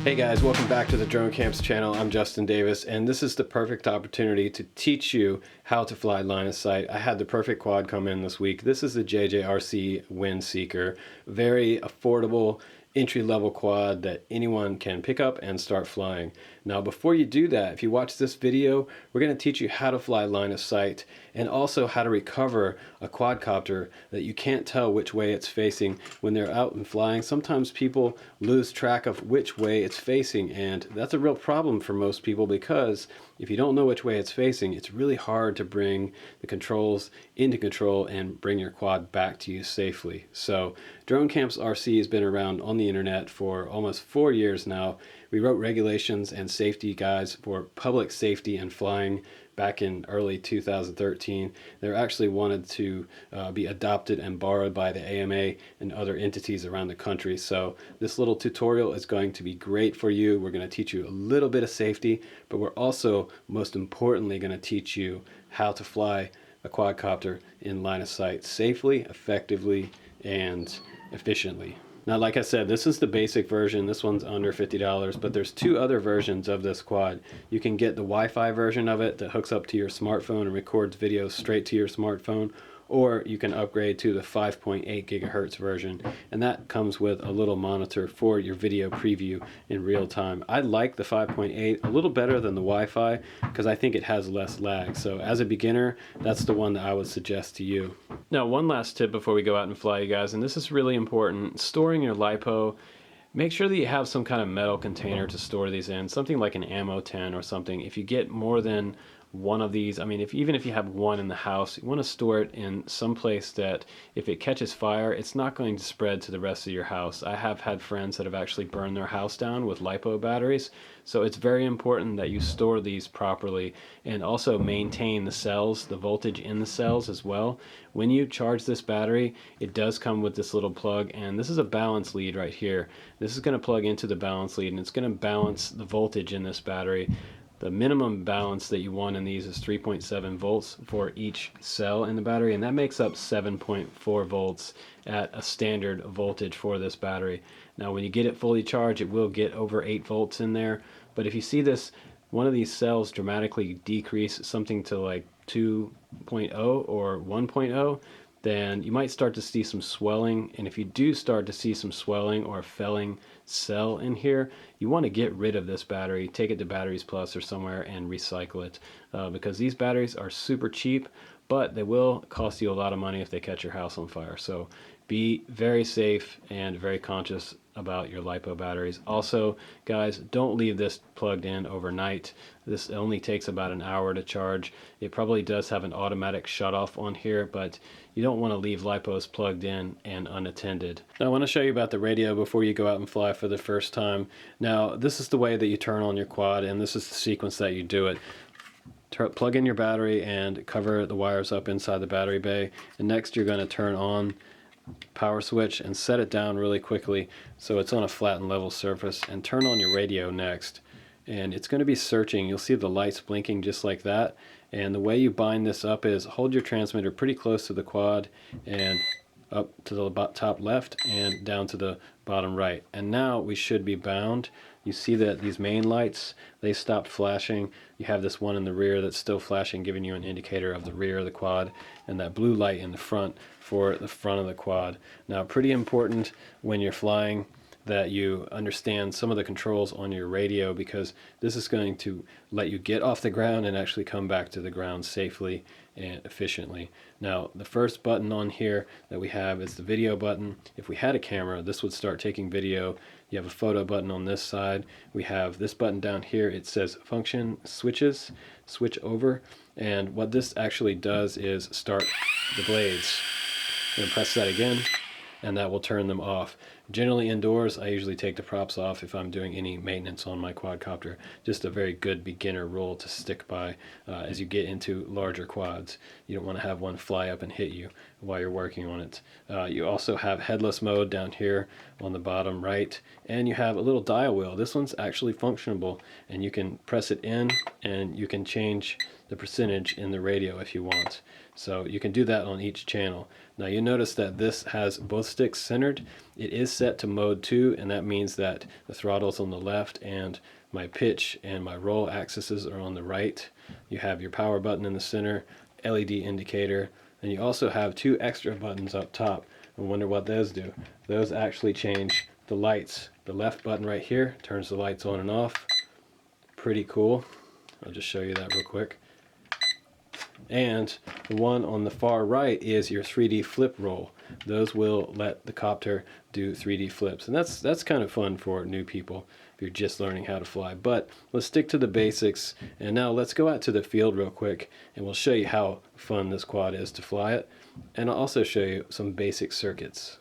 Hey guys, welcome back to the Drone Camps channel. I'm Justin Davis, and this is the perfect opportunity to teach you how to fly line of sight. I had the perfect quad come in this week. This is the JJRC Windseeker. Very affordable, entry-level quad that anyone can pick up and start flying. Now, before you do that, if you watch this video, we're going to teach you how to fly line of sight and also how to recover a quadcopter that you can't tell which way it's facing when they're out and flying. Sometimes people lose track of which way it's facing, and that's a real problem for most people because if you don't know which way it's facing, it's really hard to bring the controls into control and bring your quad back to you safely. So Drone Camps RC has been around on the internet for almost 4 years now. We wrote regulations and safety guides for public safety and flying back in early 2013. They're actually wanted to be adopted and borrowed by the AMA and other entities around the country. So this little tutorial is going to be great for you. We're going to teach you a little bit of safety, but we're also, most importantly, going to teach you how to fly a quadcopter in line of sight safely, effectively, and efficiently. Now, like I said, this is the basic version. This one's under $50, but there's two other versions of this quad. You can get the Wi-Fi version of it that hooks up to your smartphone and records videos straight to your smartphone, or you can upgrade to the 5.8 gigahertz version, and that comes with a little monitor for your video preview in real time. I like the 5.8 a little better than the Wi-Fi because I think it has less lag. So as a beginner, that's the one that I would suggest to you. Now, one last tip before we go out and fly, you guys, and this is really important: storing your LiPo. Make sure that you have some kind of metal container to store these in, something like an ammo tin or something. If you get more than one of these, I mean, even if you have one in the house, you want to store it in some place that if it catches fire, it's not going to spread to the rest of your house. I have had friends that have actually burned their house down with LiPo batteries, so it's very important that you store these properly and also maintain the cells, the voltage in the cells as well. When you charge this battery, it does come with this little plug, and this is a balance lead right here. This is going to plug into the balance lead, and it's going to balance the voltage in this battery. The minimum balance that you want in these is 3.7 volts for each cell in the battery, and that makes up 7.4 volts at a standard voltage for this battery. Now, when you get it fully charged, it will get over 8 volts in there, but if you see this, one of these cells dramatically decrease something to like 2.0 or 1.0, then you might start to see some swelling. And if you do start to see some swelling or a failing cell in here, you want to get rid of this battery, take it to Batteries Plus or somewhere and recycle it, because these batteries are super cheap, but they will cost you a lot of money if they catch your house on fire. So be very safe and very conscious about your LiPo batteries. Also, guys, don't leave this plugged in overnight. This only takes about an hour to charge. It probably does have an automatic shut off on here, but you don't want to leave LiPos plugged in and unattended. Now, I want to show you about the radio before you go out and fly for the first time. Now, this is the way that you turn on your quad, and this is the sequence that you do it. Plug in your battery and cover the wires up inside the battery bay, and next you're going to turn on power switch and set it down really quickly so it's on a flat and level surface, and turn on your radio next, and it's going to be searching. You'll see the lights blinking just like that, and the way you bind this up is hold your transmitter pretty close to the quad and up to the top left and down to the bottom right, and now we should be bound. You see that these main lights, they stopped flashing. You have this one in the rear that's still flashing, giving you an indicator of the rear of the quad, and that blue light in the front for the front of the quad. Now, pretty important when you're flying that you understand some of the controls on your radio, because this is going to let you get off the ground and actually come back to the ground safely and efficiently. Now, the first button on here that we have is the video button. If we had a camera, this would start taking video. You have a photo button on this side. We have this button down here. It says function switches, switch over, and what this actually does is start the blades. I'm going to press that again, and that will turn them off. Generally indoors, I usually take the props off if I'm doing any maintenance on my quadcopter. Just a very good beginner rule to stick by as you get into larger quads. You don't want to have one fly up and hit you while you're working on it. You also have headless mode down here on the bottom right, and you have a little dial wheel. This one's actually functionable, and you can press it in and you can change the percentage in the radio if you want. So you can do that on each channel. Now you notice that this has both sticks centered. It is set to mode 2, and that means that the throttle's on the left and my pitch and my roll axes are on the right. You have your power button in the center, LED indicator, and you also have 2 extra buttons up top. I wonder what those do. Those actually change the lights. The left button right here turns the lights on and off. Pretty cool. I'll just show you that real quick. And the one on the far right is your 3D flip roll. Those will let the copter do 3D flips, and that's kind of fun for new people if you're just learning how to fly. But let's stick to the basics, and now let's go out to the field real quick, and we'll show you how fun this quad is to fly it, and I'll also show you some basic circuits.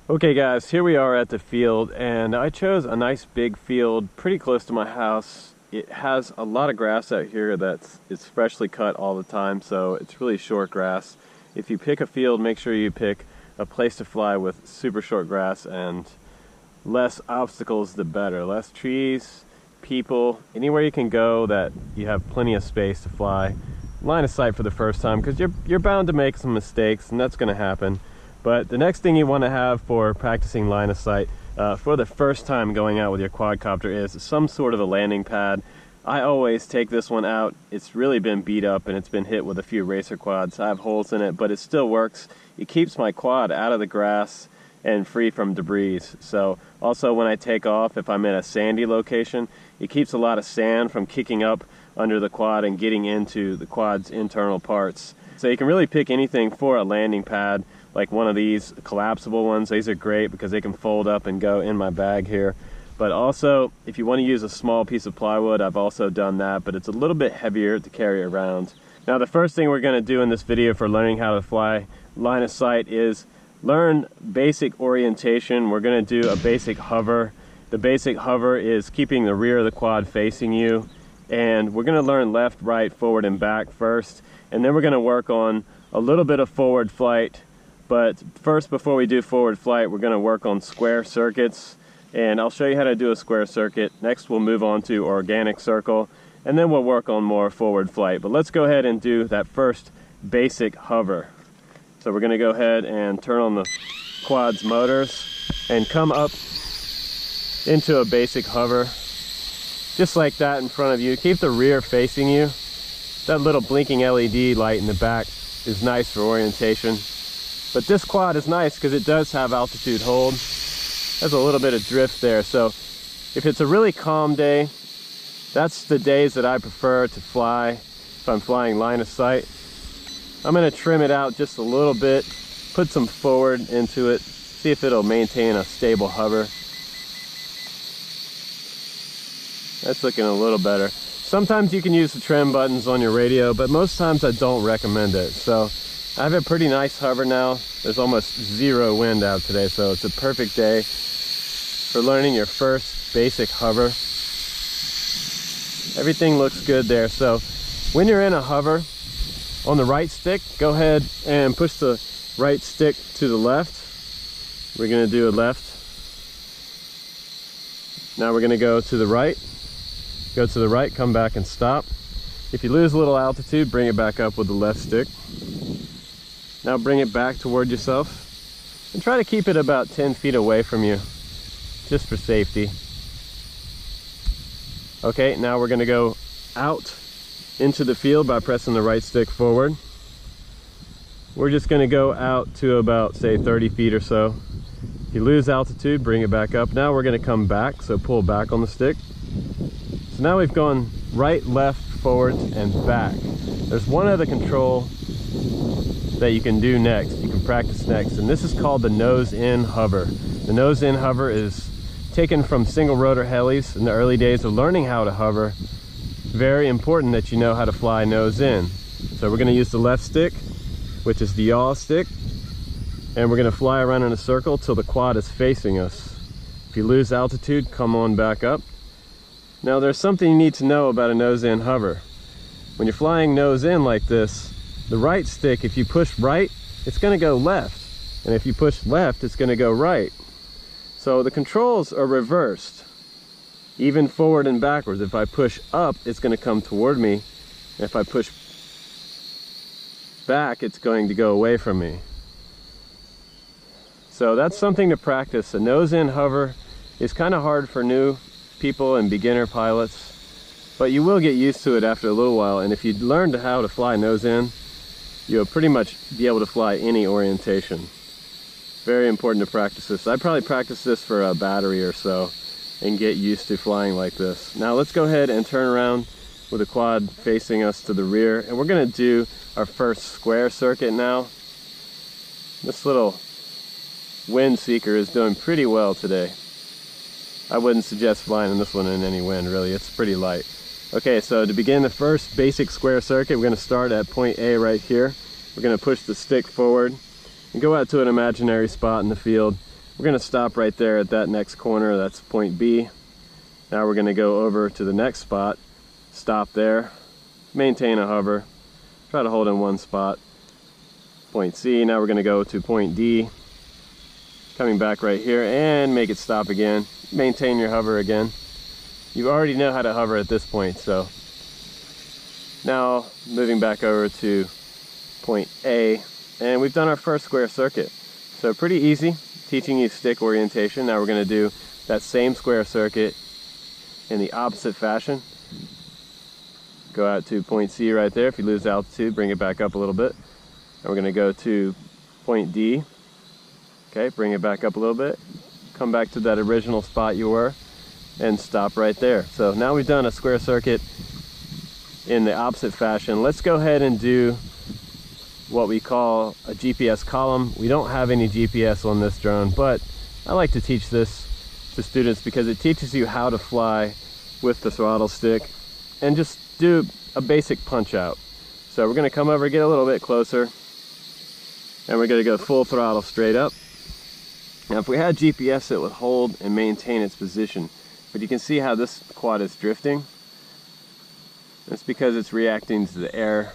Okay guys, here we are at the field, and I chose a nice big field pretty close to my house. It has a lot of grass out here it's freshly cut all the time, so it's really short grass. If you pick a field, make sure you pick a place to fly with super short grass and less obstacles, the better. Less trees, people, anywhere you can go that you have plenty of space to fly. Line of sight for the first time, because you're bound to make some mistakes, and that's going to happen. But the next thing you want to have for practicing line of sight for the first time going out with your quadcopter is some sort of a landing pad. I always take this one out. It's really been beat up and it's been hit with a few racer quads. I have holes in it, but it still works. It keeps my quad out of the grass and free from debris. So also when I take off, if I'm in a sandy location, it keeps a lot of sand from kicking up under the quad and getting into the quad's internal parts. So you can really pick anything for a landing pad, like one of these collapsible ones. These are great because they can fold up and go in my bag here. But also, if you want to use a small piece of plywood, I've also done that, but it's a little bit heavier to carry around. Now the first thing we're going to do in this video for learning how to fly line of sight is learn basic orientation. We're going to do a basic hover. The basic hover is keeping the rear of the quad facing you, and we're going to learn left, right, forward, and back first, and then we're going to work on a little bit of forward flight. But first, before we do forward flight, we're going to work on square circuits, and I'll show you how to do a square circuit. Next we'll move on to organic circle, and then we'll work on more forward flight. But let's go ahead and do that first basic hover. So we're going to go ahead and turn on the quad's motors and come up into a basic hover, just like that in front of you. Keep the rear facing you. That little blinking LED light in the back is nice for orientation. But this quad is nice because it does have altitude hold. There's a little bit of drift there, so if it's a really calm day, that's the days that I prefer to fly if I'm flying line of sight. I'm going to trim it out just a little bit, put some forward into it, see if it'll maintain a stable hover. That's looking a little better. Sometimes you can use the trim buttons on your radio, but most times I don't recommend it. So I have a pretty nice hover now. There's almost zero wind out today, so it's a perfect day for learning your first basic hover. Everything looks good there. So when you're in a hover, on the right stick, go ahead and push the right stick to the left. We're going to do a left. Now we're going to go to the right. Go to the right, come back and stop. If you lose a little altitude, bring it back up with the left stick. Now bring it back toward yourself and try to keep it about 10 feet away from you, just for safety. Okay, now we're going to go out into the field by pressing the right stick forward. We're just going to go out to about, say, 30 feet or so. If you lose altitude, bring it back up. Now we're going to come back, so pull back on the stick. So now we've gone right, left, forward, and back. There's one other control that you can do next, you can practice next, and this is called the nose-in hover. The nose-in hover is taken from single rotor helis in the early days of learning how to hover. Very important that you know how to fly nose-in. So we're going to use the left stick, which is the yaw stick, and we're going to fly around in a circle till the quad is facing us. If you lose altitude, come on back up. Now there's something you need to know about a nose-in hover. When you're flying nose-in like this, the right stick, if you push right, it's going to go left, and if you push left, it's going to go right. So the controls are reversed, even forward and backwards. If I push up, it's going to come toward me, and if I push back, it's going to go away from me. So that's something to practice. A nose-in hover is kind of hard for new people and beginner pilots, but you will get used to it after a little while, and if you learn how to fly nose-in, you'll pretty much be able to fly any orientation. Very important to practice this. I probably practice this for a battery or so and get used to flying like this. Now let's go ahead and turn around with the quad facing us to the rear, and we're going to do our first square circuit now. This little Windseeker is doing pretty well today. I wouldn't suggest flying in this one in any wind, really. It's pretty light. Okay, so to begin the first basic square circuit, we're going to start at point A right here. We're going to push the stick forward and go out to an imaginary spot in the field. We're going to stop right there at that next corner. That's point B. Now we're going to go over to the next spot, stop there, maintain a hover, try to hold in one spot. Point C. Now we're going to go to point D, coming back right here and make it stop again. Maintain your hover again. You already know how to hover at this point, so now moving back over to point A, and we've done our first square circuit. So pretty easy, teaching you stick orientation. Now we're going to do that same square circuit in the opposite fashion. Go out to point C right there. If you lose altitude, bring it back up a little bit. And we're going to go to point D. Okay, bring it back up a little bit. Come back to that original spot you were and stop right there. So now we've done a square circuit in the opposite fashion. Let's go ahead and do what we call a GPS column. We don't have any GPS on this drone, but I like to teach this to students because it teaches you how to fly with the throttle stick and just do a basic punch out. So we're going to come over, get a little bit closer, and we're going to go full throttle straight up. Now if we had GPS, it would hold and maintain its position, but you can see how this quad is drifting. That's because it's reacting to the air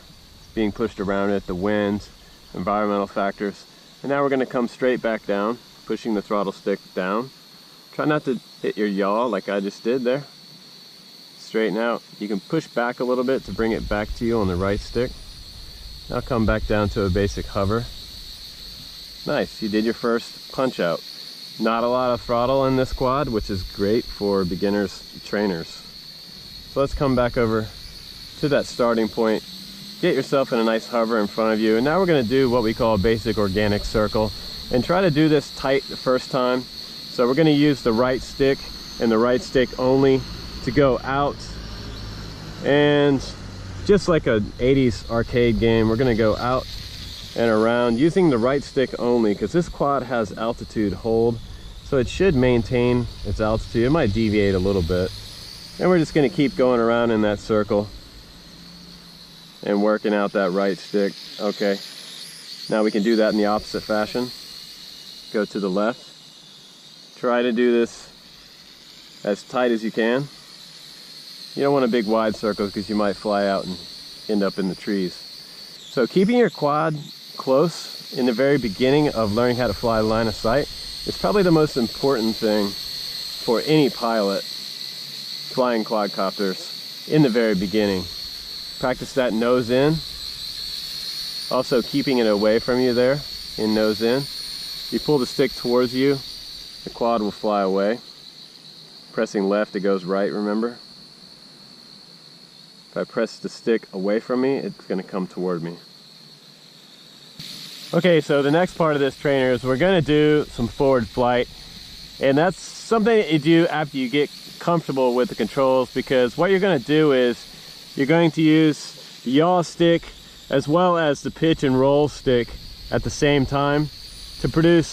being pushed around it, the wind, environmental factors. And now we're going to come straight back down, pushing the throttle stick down. Try not to hit your yaw like I just did there. Straighten out. You can push back a little bit to bring it back to you on the right stick. Now come back down to a basic hover. Nice, you did your first punch out. Not a lot of throttle in this quad, which is great for beginners, trainers. So let's come back over to that starting point. Get yourself in a nice hover in front of you. And now we're going to do what we call a basic organic circle. And try to do this tight the first time. So we're going to use the right stick and the right stick only to go out. And just like a 80s arcade game, we're going to go out and around using the right stick only, because this quad has altitude hold, so it should maintain its altitude. It might deviate a little bit, and we're just going to keep going around in that circle and working out that right stick. Okay, now we can do that in the opposite fashion. Go to the left. Try to do this as tight as you can. You don't want a big wide circle because you might fly out and end up in the trees. So keeping your quad close in the very beginning of learning how to fly line of sight is probably the most important thing for any pilot flying quadcopters in the very beginning. Practice that nose in. Also keeping it away from you there in nose in. You pull the stick towards you, the quad will fly away. Pressing left, it goes right, remember? If I press the stick away from me, it's going to come toward me. Okay, so the next part of this trainer is we're going to do some forward flight, and that's something that you do after you get comfortable with the controls, because what you're going to do is you're going to use the yaw stick as well as the pitch and roll stick at the same time to produce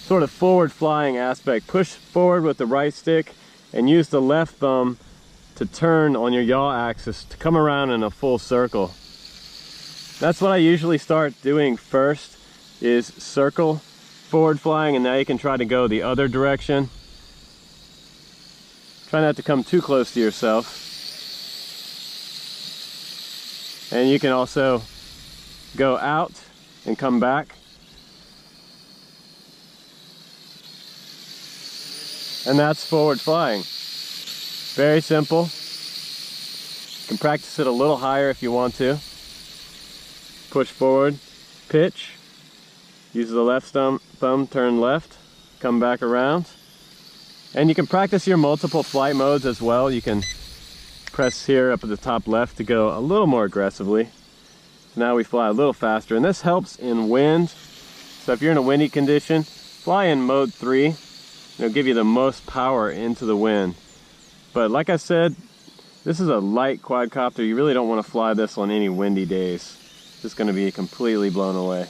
sort of forward flying aspect. Push forward with the right stick and use the left thumb to turn on your yaw axis to come around in a full circle. That's what I usually start doing first, is circle forward flying, and now you can try to go the other direction. Try not to come too close to yourself. And you can also go out and come back. And that's forward flying. Very simple. You can practice it a little higher if you want to. push forward, pitch, use the left thumb, turn left, come back around. And you can practice your multiple flight modes as well. You can press here up at the top left to go a little more aggressively. Now we fly a little faster, and this helps in wind. So if you're in a windy condition, fly in mode 3. It'll give you the most power into the wind. But like I said, this is a light quadcopter. You really don't want to fly this on any windy days. It's just going to be completely blown away.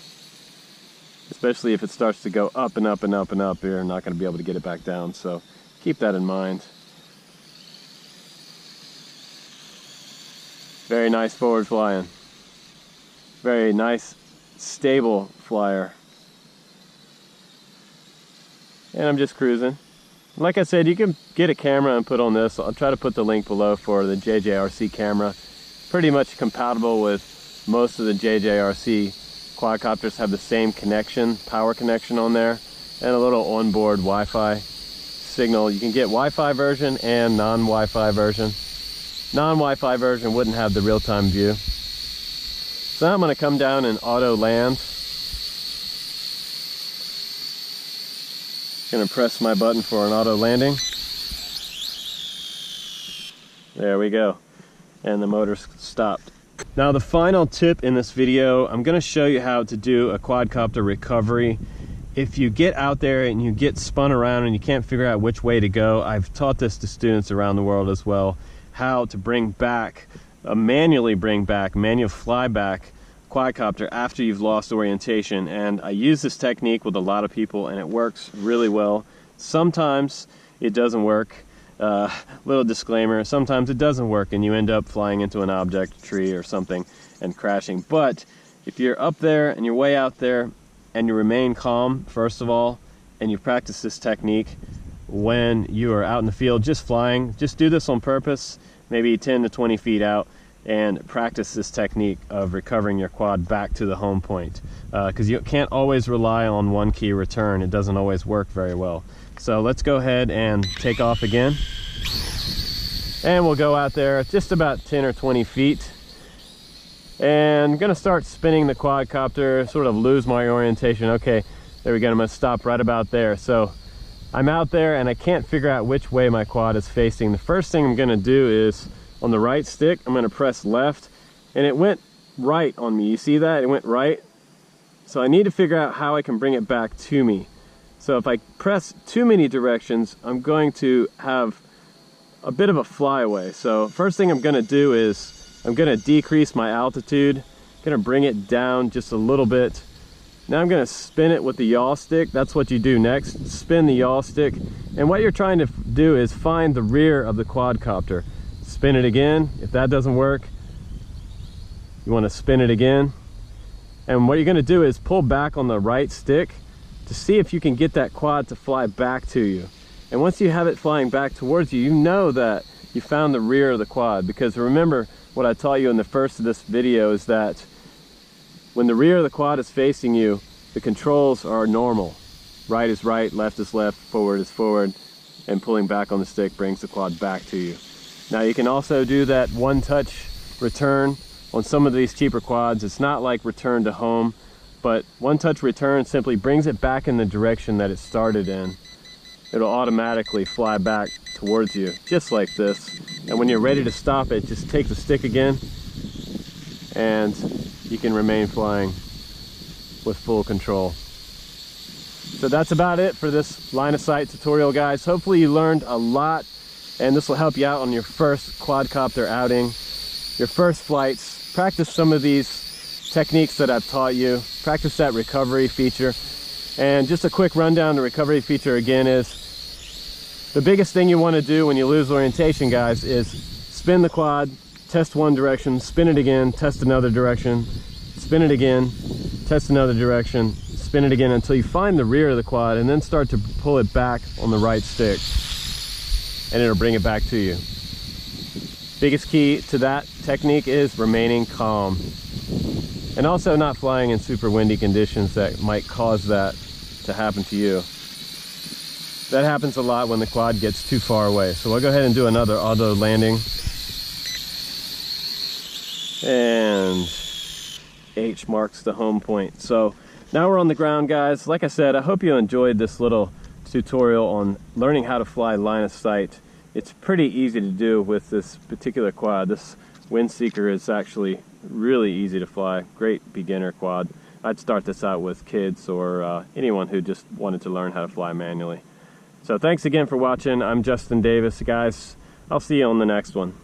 Especially if it starts to go up and up and up and up, you're not going to be able to get it back down. So keep that in mind. Very nice forward flying. Very nice, stable flyer. And I'm just cruising. Like I said, you can get a camera and put on this. I'll try to put the link below for the JJRC camera. Pretty much compatible with most of the JJRC quadcopters. Have the same connection, power connection on there, and a little onboard Wi-Fi signal. You can get Wi-Fi version and non-Wi-Fi version. Non-Wi-Fi version wouldn't have the real-time view. So now I'm going to come down in AutoLand. Going to press my button for an auto landing. There we go. And the motor's stopped. Now the final tip in this video, I'm going to show you how to do a quadcopter recovery. If you get out there and you get spun around and you can't figure out which way to go, I've taught this to students around the world as well, how to bring back, manual flyback quadcopter after you've lost orientation. And I use this technique with a lot of people and it works really well. Sometimes it doesn't work. Little disclaimer, sometimes it doesn't work and you end up flying into an object, a tree or something, and crashing. But if you're up there and you're way out there and you remain calm, first of all, and you practice this technique when you are out in the field just flying, just do this on purpose, maybe 10 to 20 feet out, and practice this technique of recovering your quad back to the home point. Because you can't always rely on one key return. It doesn't always work very well. So let's go ahead and take off again. And we'll go out there just about 10 or 20 feet. And I'm gonna start spinning the quadcopter, sort of lose my orientation. Okay, there we go, I'm gonna stop right about there. So I'm out there and I can't figure out which way my quad is facing. The first thing I'm gonna do is, on the right stick, I'm gonna press left, and it went right on me. You see that? It went right. So I need to figure out how I can bring it back to me. So if I press too many directions, I'm going to have a bit of a flyaway. So first thing I'm gonna do is, I'm gonna decrease my altitude, I'm gonna bring it down just a little bit. Now I'm gonna spin it with the yaw stick. That's what you do next, spin the yaw stick. And what you're trying to do is find the rear of the quadcopter. Spin it again. If that doesn't work, you want to spin it again. And what you're going to do is pull back on the right stick to see if you can get that quad to fly back to you. And once you have it flying back towards you, you know that you found the rear of the quad. Because remember what I taught you in the first of this video is that when the rear of the quad is facing you, the controls are normal. Right is right, left is left, forward is forward, and pulling back on the stick brings the quad back to you. Now you can also do that one-touch return on some of these cheaper quads. It's not like return to home, but one-touch return simply brings it back in the direction that it started in. It'll automatically fly back towards you, just like this. And when you're ready to stop it, just take the stick again, and you can remain flying with full control. So that's about it for this line of sight tutorial, guys. Hopefully you learned a lot, and this will help you out on your first quadcopter outing, your first flights. Practice some of these techniques that I've taught you. Practice that recovery feature. And just a quick rundown, the recovery feature again is, the biggest thing you want to do when you lose orientation, guys, is spin the quad, test one direction, spin it again, test another direction, spin it again, test another direction, spin it again until you find the rear of the quad, and then start to pull it back on the right stick. And it'll bring it back to you. Biggest key to that technique is remaining calm. And also not flying in super windy conditions that might cause that to happen to you. That happens a lot when the quad gets too far away. So we'll go ahead and do another auto landing. And H marks the home point. So now we're on the ground, guys. Like I said, I hope you enjoyed this little tutorial on learning how to fly line of sight. It's pretty easy to do with this particular quad. This Windseeker is actually really easy to fly. Great beginner quad. I'd start this out with kids or anyone who just wanted to learn how to fly manually. So thanks again for watching. I'm Justin Davis, guys. I'll see you on the next one.